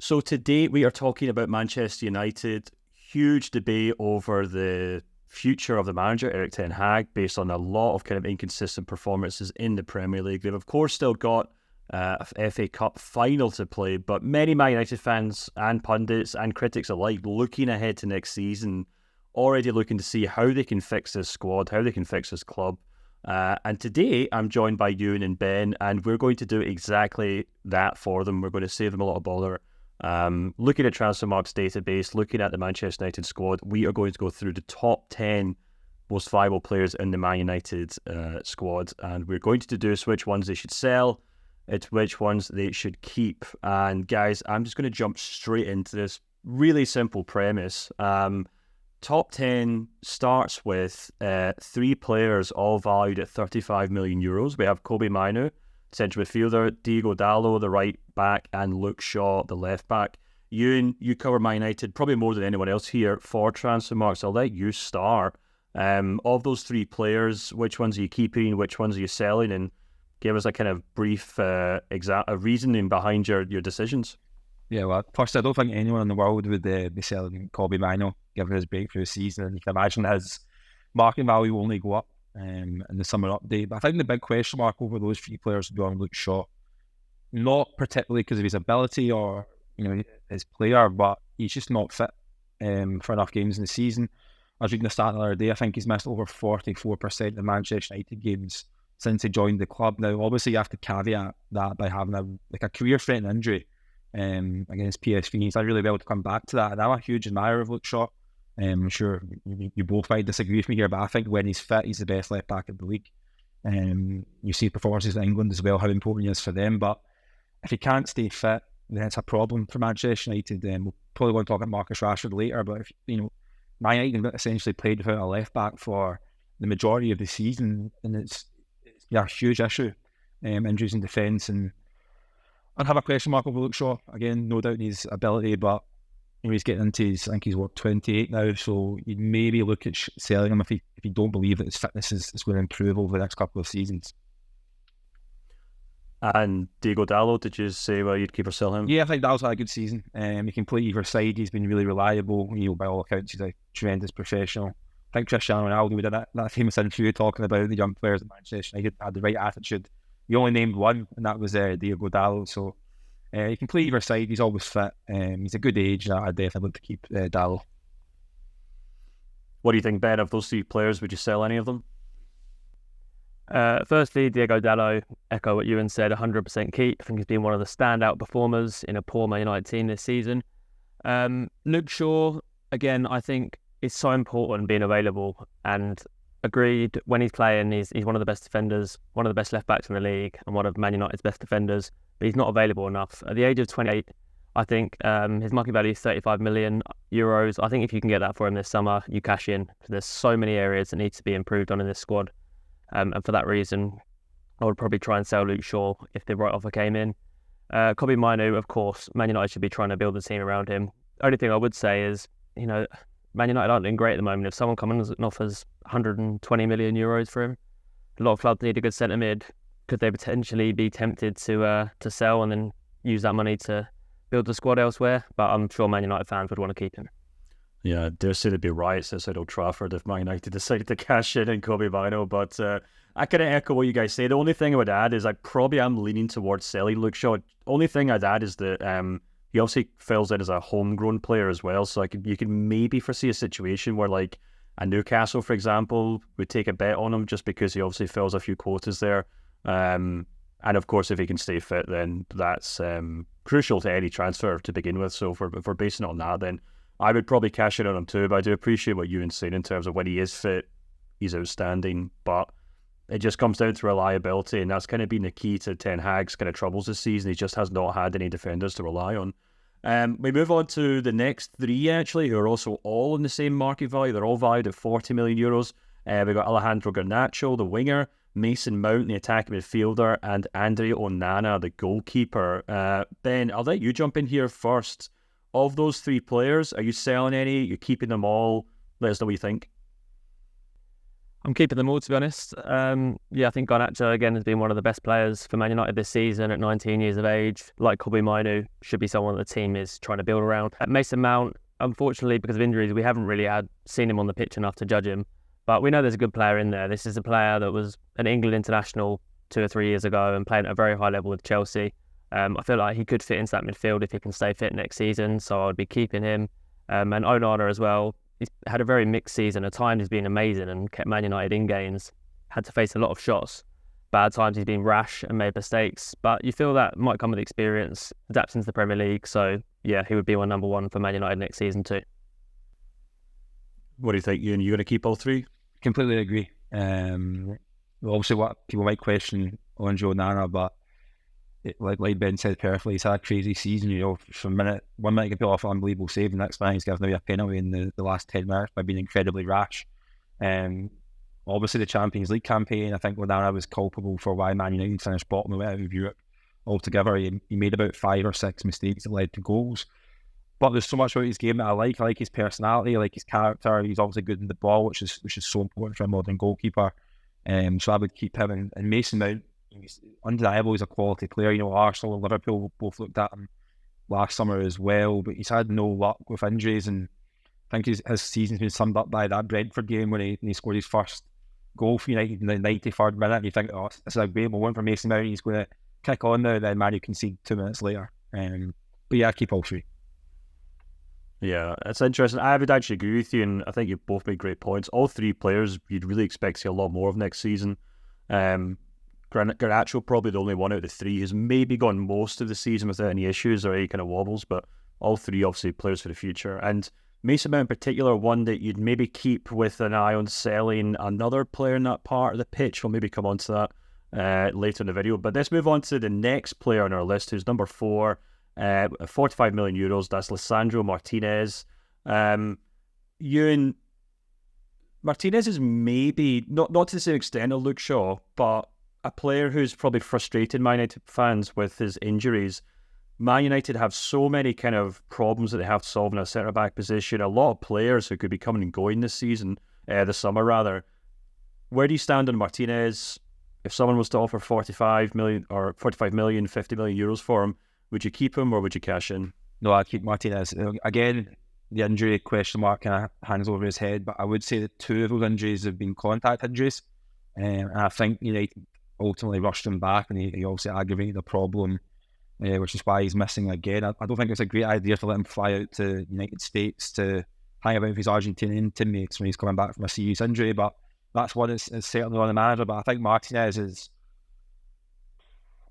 So today we are talking about Manchester United. Huge debate over the future of the manager, Erik Ten Hag, based on a lot of kind of inconsistent performances in the Premier League. They've, of course, still got a FA Cup final to play, but many Man United fans and pundits and critics alike looking ahead to next season, already looking to see how they can fix this squad, how they can fix this club. And today I'm joined by Euan and Ben, and we're going to do exactly that for them. We're going to save them a lot of bother. Looking at Transfermarkt's database, looking at the Manchester United squad, we are going to go through the top 10 most viable players in the Man United squad, and we're going to deduce which ones they should sell, it's which ones they should keep. And guys, I'm just going to jump straight into this really simple premise. Top 10 starts with 3 players all valued at 35 million euros. We have Kobbie Mainoo, central midfielder, Diogo Dalot, the right back, and Luke Shaw, the left back. Euan, you cover Man United probably more than anyone else here for Transfermarkt, so I'll let you start. Of those 3 players, which ones are you keeping, which ones are you selling, and give us a kind of brief reasoning behind your decisions. Yeah, well, first, I don't think anyone in the world would be selling Kobbie Mainoo, given his breakthrough season. And you can imagine his market value will only go up in the summer update. But I think the big question mark over those 3 players would be on Luke Shaw. Not particularly because of his ability or his player, but he's just not fit for enough games in the season. I was reading the stat the other day. I think he's missed over 44% of Manchester United games since he joined the club. Now, obviously, you have to caveat that by having a career-threatening injury against PSV. So I really be able to come back to that. And I'm a huge admirer of Luke Shaw. I'm sure you both might disagree with me here, but I think when he's fit, he's the best left back in the league. You see performances in England as well, how important he is for them. But if he can't stay fit, then it's a problem for Manchester United. We'll probably want to talk about Marcus Rashford later, but if Man United essentially played without a left back for the majority of the season, and it's a huge issue. Injuries in defence, and I'd have a question mark over Luke Shaw. Again, no doubt in his ability, but he's getting into his, I think he's 28 now, so you'd maybe look at selling him if you don't believe that his fitness is going to improve over the next couple of seasons. And Diogo Dalot, did you say you'd keep or sell him? Yeah, I think Dalot's had a good season. He can play either side. He's been really reliable. By all accounts, he's a tremendous professional. I think Cristiano Ronaldo, we did that famous interview talking about the young players at Manchester United had the right attitude. He only named one, and that was Diogo Dalot. So he can play either side. He's always fit. He's a good age. And I'd definitely look to keep Dalot. What do you think, Ben? Of those 3 players, would you sell any of them? Firstly, Diogo Dalot, echo what Euan said, 100% keep. I think he's been one of the standout performers in a poor Man United team this season. Luke Shaw, again, I think is so important being available, and agreed, when he's playing, he's one of the best defenders, one of the best left backs in the league, and one of Man United's best defenders, but he's not available enough. At the age of 28, I think his market value is 35 million euros. I think if you can get that for him this summer, you cash in. There's so many areas that need to be improved on in this squad. And for that reason, I would probably try and sell Luke Shaw if the right offer came in. Kobbie Mainoo, of course, Man United should be trying to build a team around him. Only thing I would say is, Man United aren't doing great at the moment. If someone comes and offers 120 million euros for him, a lot of clubs need a good centre mid. Could they potentially be tempted to sell and then use that money to build the squad elsewhere? But I'm sure Man United fans would want to keep him. Yeah, I dare say there'd be riots outside Old Trafford if Man United decided to cash in Kobbie Mainoo, but I kind of echo what you guys say. The only thing I would add is I probably am leaning towards selling Luke Shaw. Only thing I'd add is that he obviously fills in as a homegrown player as well, so you could maybe foresee a situation where like a Newcastle, for example, would take a bet on him just because he obviously fills a few quotas there. And of course, if he can stay fit, then that's crucial to any transfer to begin with. So if we're basing it on that, then I would probably cash in on him too, but I do appreciate what Euan's saying in terms of when he is fit, he's outstanding, but it just comes down to reliability, and that's kind of been the key to Ten Hag's kind of troubles this season. He just has not had any defenders to rely on. We move on to the next 3, actually, who are also all in the same market value. They're all valued at 40 million euros. We've got Alejandro Garnacho, the winger, Mason Mount, the attacking midfielder, and Andre Onana, the goalkeeper. Ben, I'll let you jump in here first. Of those 3 players, are you selling any? You're keeping them all? Let us know what you think. I'm keeping them all, to be honest. I think Garnacho, again, has been one of the best players for Man United this season at 19 years of age. Like Kobbie Mainoo, should be someone the team is trying to build around. At Mason Mount, unfortunately, because of injuries, we haven't really seen him on the pitch enough to judge him. But we know there's a good player in there. This is a player that was an England international 2 or 3 years ago and playing at a very high level with Chelsea. I feel like he could fit into that midfield if he can stay fit next season, so I'd be keeping him. And Onana as well. He's had a very mixed season. At times he's been amazing and kept Man United in games. Had to face a lot of shots. But at times he's been rash and made mistakes. But you feel that might come with experience, adapting to the Premier League. So yeah, he would be my number one for Man United next season too. What do you think, Euan? You going to keep all three? Completely agree. Obviously, what people might question on Onana, but like Ben said perfectly, he's had a crazy season. From one minute he can pull off an unbelievable save, and next minute he's given away a penalty in the last 10 minutes by being incredibly rash. Obviously, the Champions League campaign, I think Onana was culpable for why Man United finished bottom of Europe altogether. He made about 5 or 6 mistakes that led to goals. But there's so much about his game that I like. I like his personality, I like his character. He's obviously good in the ball, which is so important for a modern goalkeeper. So I would keep him. And Mason Mount, he's undeniable. He's a quality player. Arsenal and Liverpool both looked at him last summer as well, but he's had no luck with injuries. And I think his season's been summed up by that Brentford game when he scored his first goal for United in the 93rd minute. And you think, oh, this is a great moment for Mason Mount. He's going to kick on now. Then Man U concede 2 minutes later. But yeah, I keep all three. Yeah, it's interesting. I would actually agree with you, and I think you've both made great points. All three players you'd really expect to see a lot more of next season. Garnacho, probably the only one out of the three, has maybe gone most of the season without any issues or any kind of wobbles, but all three obviously players for the future. And Mason Mount in particular, one that you'd maybe keep with an eye on selling another player in that part of the pitch. We'll maybe come on to that later in the video. But let's move on to the next player on our list, who's number 4. 45 million euros. That's Lisandro Martinez. Euan, Martinez is maybe not to the same extent of Luke Shaw, but a player who's probably frustrated Man United fans with his injuries. Man United have so many kind of problems that they have to solve in a centre back position. A lot of players who could be coming and going this summer rather. Where do you stand on Martinez? If someone was to offer 45 million, 50 million euros for him, would you keep him or would you cash in? No, I'd keep Martinez. Again, the injury question mark kind of hangs over his head, but I would say that 2 of those injuries have been contact injuries. And I think United ultimately rushed him back, and he obviously aggravated the problem, which is why he's missing again. I don't think it's a great idea to let him fly out to the United States to hang about with his Argentinian teammates when he's coming back from a serious injury, but that's one that's certainly on the manager. But I think Martinez is...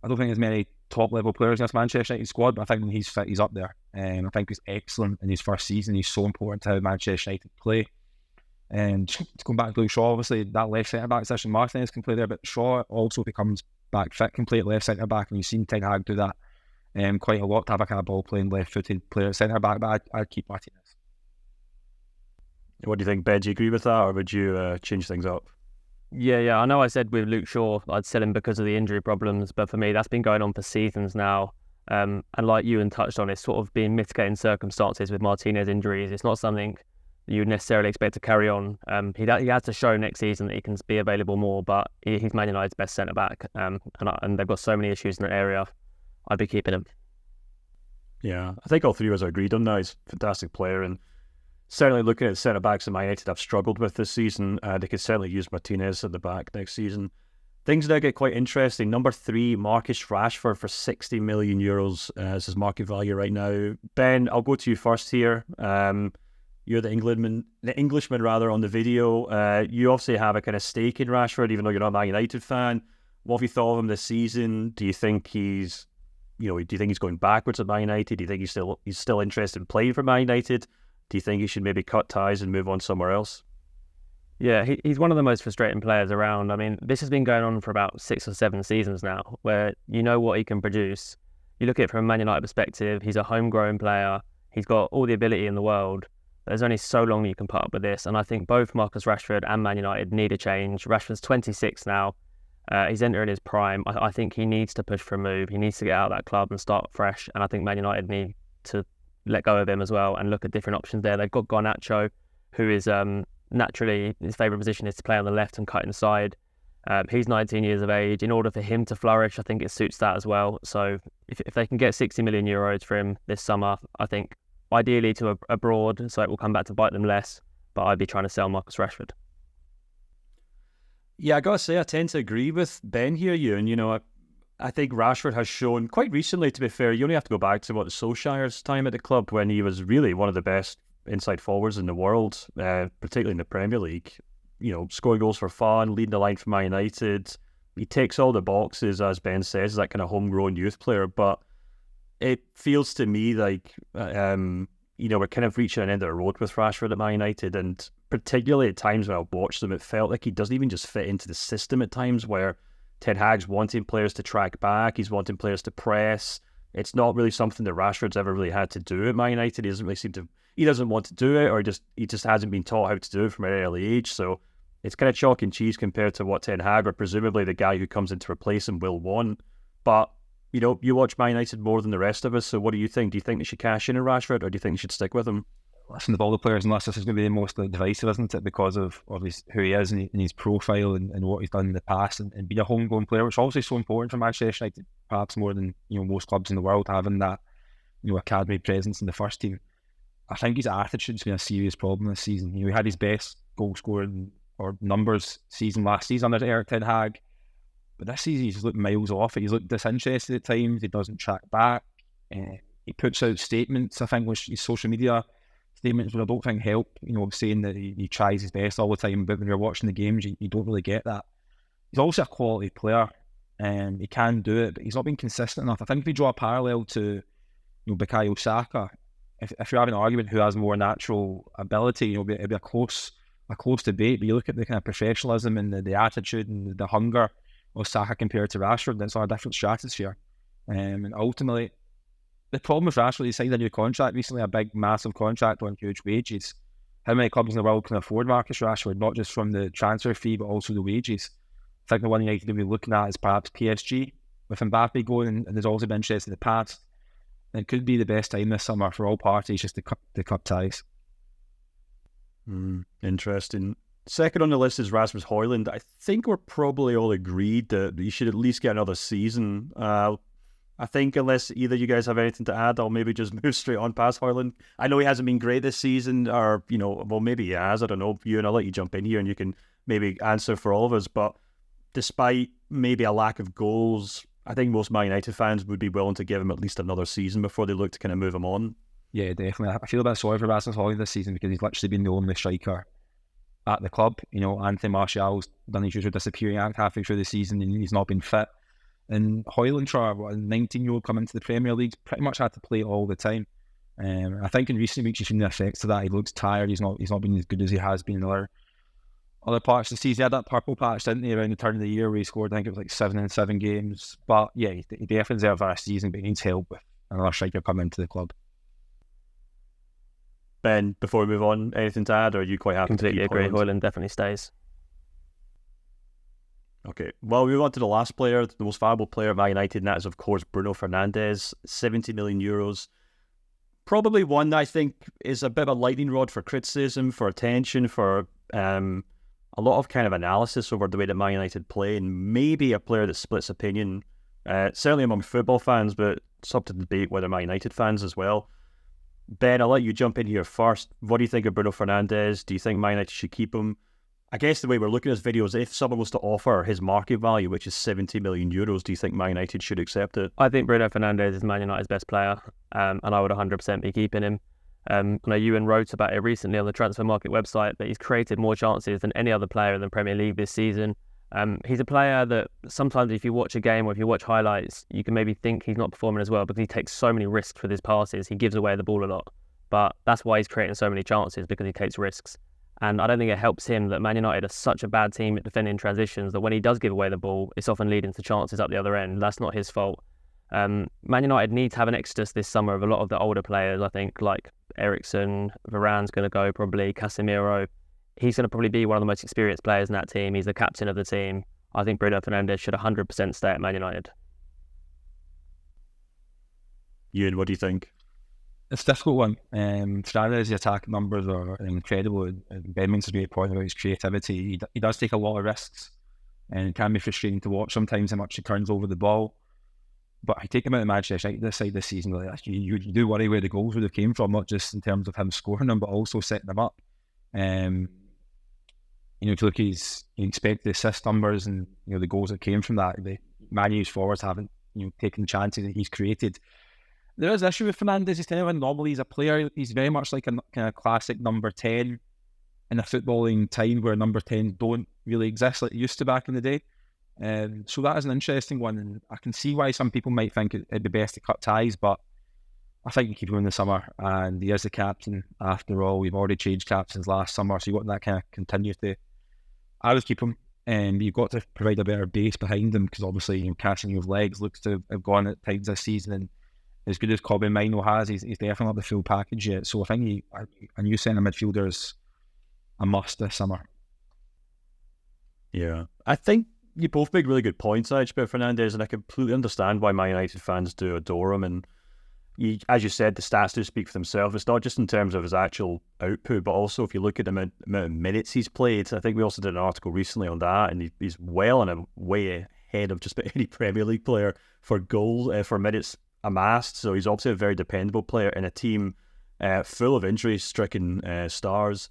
I don't think there's many top-level players in this Manchester United squad, but I think when he's fit, he's up there. I think he's excellent in his first season. He's so important to how Manchester United play. And going back to Luke Shaw, obviously, that left centre-back position, Martinez can play there, but Shaw also becomes back fit, complete left centre-back, and you've seen Ten Hag do that quite a lot, to have a kind of ball-playing, left-footed player at centre-back, but I'd keep Martinez. What do you think, Ben? Do you agree with that, or would you change things up? Yeah. I know I said with Luke Shaw I'd sell him because of the injury problems, but for me that's been going on for seasons now. And like Euan touched on, it's sort of been mitigating circumstances with Martinez injuries. It's not something you would necessarily expect to carry on. He has to show next season that he can be available more, but he's Man United's best centre back, and they've got so many issues in that area. I'd be keeping him. Yeah, I think all three of us are agreed on that. He's a fantastic player, and certainly looking at centre backs that Man United have struggled with this season, they could certainly use Martinez at the back next season. Things now get quite interesting. Number 3, Marcus Rashford for 60 million euros as his market value right now. Ben, I'll go to you first here. You're the Englishman on the video. You obviously have a kind of stake in Rashford, even though you're not a Man United fan. What have you thought of him this season? Do you think he's going backwards at Man United? Do you think he's still interested in playing for Man United? Do you think he should maybe cut ties and move on somewhere else? Yeah, he's one of the most frustrating players around. I mean, this has been going on for about 6 or 7 seasons now, where you know what he can produce. You look at it from a Man United perspective, he's a homegrown player. He's got all the ability in the world. There's only so long you can put up with this. And I think both Marcus Rashford and Man United need a change. Rashford's 26 now. He's entering his prime. I think he needs to push for a move. He needs to get out of that club and start fresh. And I think Man United need to let go of him as well and look at different options there. They've got Garnacho, who is naturally his favourite position is to play on the left and cut inside. He's 19 years of age. In order for him to flourish, I think it suits that as well. So if they can get 60 million euros for him this summer, I think ideally to abroad, so it will come back to bite them less. But I'd be trying to sell Marcus Rashford. Yeah, I gotta say, I tend to agree with Ben here, Euan. I think Rashford has shown quite recently, to be fair, you only have to go back to the Solskjaer's time at the club when he was really one of the best inside forwards in the world, particularly in the Premier League. Scoring goals for fun, leading the line for Man United. He ticks all the boxes, as Ben says, that kind of homegrown youth player. But it feels to me like, we're kind of reaching an end of the road with Rashford at Man United. And particularly at times when I've watched him, it felt like he doesn't even just fit into the system at times, where Ten Hag's wanting players to track back, he's wanting players to press. It's not really something that Rashford's ever really had to do at Man United. He doesn't really seem to... He doesn't want to do it, or he just hasn't been taught how to do it from an early age. So it's kind of chalk and cheese compared to what Ten Hag, or presumably the guy who comes in to replace him, will want. But, you watch Man United more than the rest of us, so what do you think? Do you think they should cash in on Rashford, or do you think they should stick with him? Listen, of all the players in this is going to be the most divisive, isn't it? Because of who he is and his profile and what he's done in the past, and being a homegrown player, which is also so important for Manchester United, perhaps more than most clubs in the world, having that academy presence in the first team. I think his attitude's been a serious problem this season. He had his best goal scoring or numbers last season under Erik ten Hag, but this season he's looked miles off it. He's looked disinterested at times. He doesn't track back. He puts out statements, I think, with his social media statements, which I don't think help. Saying that he tries his best all the time, but when you're watching the games, you don't really get that. He's also a quality player, and he can do it, but he's not been consistent enough. I think if you draw a parallel to Bukayo Saka, if you're having an argument who has more natural ability, it'll be a close debate. But you look at the kind of professionalism and the attitude and the hunger of Saka compared to Rashford, that's on a different stratosphere. And ultimately, the problem with Rashford, he signed a new contract recently, a big, massive contract on huge wages. How many clubs in the world can afford Marcus Rashford, not just from the transfer fee, but also the wages? I think the one United will be looking at is perhaps PSG, with Mbappe going, and there's also been interest in the past. It could be the best time this summer for all parties just to cut ties. Interesting. Second on the list is Rasmus Hojlund. I think we're probably all agreed that he should at least get another season. I think unless either you guys have anything to add, I'll maybe just move straight on past Hojlund. I know he hasn't been great this season, or, well, maybe he has. I don't know. Euan, I'll let you jump in here and you can maybe answer for all of us. But despite maybe a lack of goals, I think most Man United fans would be willing to give him at least another season before they look to kind of move him on. Yeah, definitely. I feel a bit sorry for Rasmus Hojlund this season because he's literally been the only striker at the club. Anthony Martial's done his usual disappearing act halfway through the season and he's not been fit. And Hojlund, for a 19-year-old coming into the Premier League, pretty much had to play all the time. I think in recent weeks you've seen the effects of that. He looks tired. He's not been as good as he has been in other parts of the season. He had that purple patch, didn't he, around the turn of the year where he scored, I think it was like 7 in 7 games. But yeah, he definitely deserves a season, but he needs help with another striker coming into the club. Ben, before we move on, anything to add, or are you quite happy? Completely agree. Hojlund definitely stays. Okay, well, we move on to the last player, the most valuable player at Man United, and that is, of course, Bruno Fernandes, 70 million euros. Probably one that I think is a bit of a lightning rod for criticism, for attention, for a lot of kind of analysis over the way that Man United play, and maybe a player that splits opinion, certainly among football fans, but it's up to debate whether Man United fans as well. Ben, I'll let you jump in here first. What do you think of Bruno Fernandes? Do you think Man United should keep him? I guess the way we're looking at his videos, if someone was to offer his market value, which is 70 million euros, do you think Man United should accept it? I think Bruno Fernandes is Man United's best player, and I would 100% be keeping him. I know Euan wrote about it recently on the Transfermarkt website, but he's created more chances than any other player in the Premier League this season. He's a player that sometimes if you watch a game or if you watch highlights, you can maybe think he's not performing as well because he takes so many risks with his passes. He gives away the ball a lot. But that's why he's creating so many chances, because he takes risks. And I don't think it helps him that Man United are such a bad team at defending transitions that when he does give away the ball, it's often leading to chances up the other end. That's not his fault. Man United need to have an exodus this summer of a lot of the older players, I think, like Eriksen, Varane's going to go probably, Casemiro. He's going to probably be one of the most experienced players in that team. He's the captain of the team. I think Bruno Fernandes should 100% stay at Man United. Euan, what do you think? It's a difficult one. Fernandes' attack numbers are incredible, and Ben makes a great point about his creativity. He does take a lot of risks, and it can be frustrating to watch sometimes how much he turns over the ball. But I take him out of Manchester United this side this season. Like, you do worry where the goals would have came from, not just in terms of him scoring them, but also setting them up. To look at his expected assist numbers and the goals that came from that, the Man U's forwards haven't taken chances that he's created. There is an issue with Fernandes. He's kind of anomaly as a player. He's very much like a kind of classic number 10 in a footballing time where number 10 don't really exist like they used to back in the day. So that is an interesting one, and I can see why some people might think it'd be best to cut ties, but I think you keep him in the summer, and he is the captain after all. We've already changed captains last summer, so you've got that kind of continuity. I would keep him, and you've got to provide a better base behind him, because obviously Casemiro's legs looks to have gone at times this season, and as good as Kobbie Mainoo has, he's definitely not the full package yet. So I think a new centre midfielder is a must this summer. Yeah, I think you both make really good points, actually, about Fernandes, and I completely understand why Man United fans do adore him. And as you said, the stats do speak for themselves. It's not just in terms of his actual output, but also if you look at the amount of minutes he's played. I think we also did an article recently on that, and he's well and way ahead of just about any Premier League player for goals, for minutes amassed. So he's obviously a very dependable player in a team full of injury-stricken stars.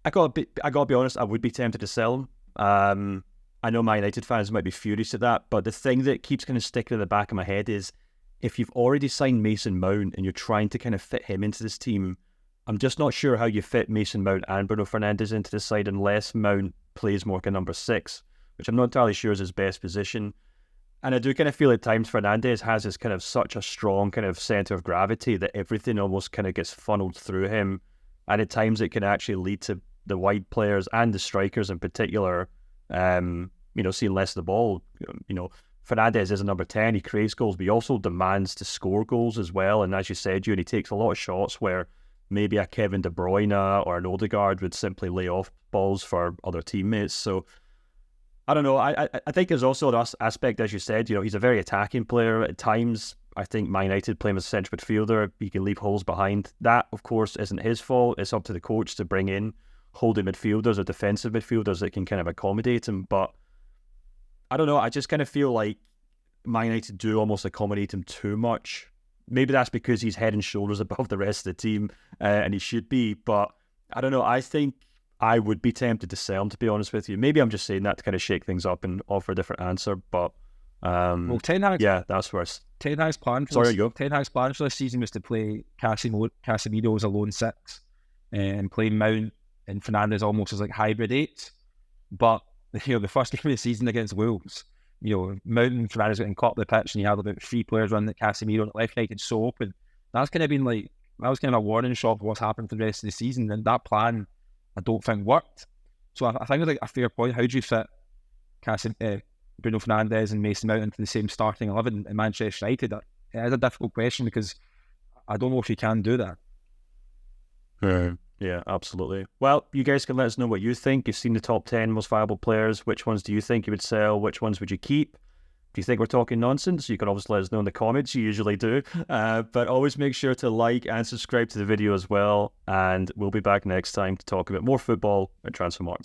I gotta be honest, I would be tempted to sell him. I know Man United fans might be furious at that, but the thing that keeps kind of sticking in the back of my head is if you've already signed Mason Mount and you're trying to kind of fit him into this team, I'm just not sure how you fit Mason Mount and Bruno Fernandes into the side unless Mount plays more like a number 6, which I'm not entirely sure is his best position. And I do kind of feel at times Fernandes has this kind of such a strong kind of centre of gravity that everything almost kind of gets funneled through him. And at times it can actually lead to the wide players and the strikers in particular, seeing less of the ball. Fernandes is a number 10, he creates goals, but he also demands to score goals as well. And as you said, he takes a lot of shots where maybe a Kevin De Bruyne or an Odegaard would simply lay off balls for other teammates. So I don't know. I think there's also that aspect, as you said, he's a very attacking player. At times, I think Man United play him as a central midfielder. He can leave holes behind. That, of course, isn't his fault. It's up to the coach to bring in holding midfielders or defensive midfielders that can kind of accommodate him. But I don't know. I just kind of feel like Man United do almost accommodate him too much. Maybe that's because he's head and shoulders above the rest of the team, and he should be. But I don't know. I think I would be tempted to sell him, to be honest with you. Maybe I'm just saying that to kind of shake things up and offer a different answer. But Ten Hag's that's worse. Ten Hag's plan for this season was to play Casemiro as a lone 6 and play Mount and Fernandes almost as like hybrid 8. But the first game of the season against Wolves, Mount and Fernandes getting caught up the pitch, and you had about 3 players running at Casemiro and left United so open. That's kind of been that was kind of a warning shot for what's happened for the rest of the season. And that plan, I don't think worked. So I think it's like a fair point. How do you fit Bruno Fernandes and Mason Mount into the same starting 11 in Manchester United? It is a difficult question because I don't know if you can do that. Yeah, absolutely. Well, you guys can let us know what you think. You've seen the top 10 most valuable players. Which ones do you think you would sell? Which ones would you keep? Do you think we're talking nonsense? You can obviously let us know in the comments. You usually do. But always make sure to like and subscribe to the video as well. And we'll be back next time to talk about more football at Transfermarkt.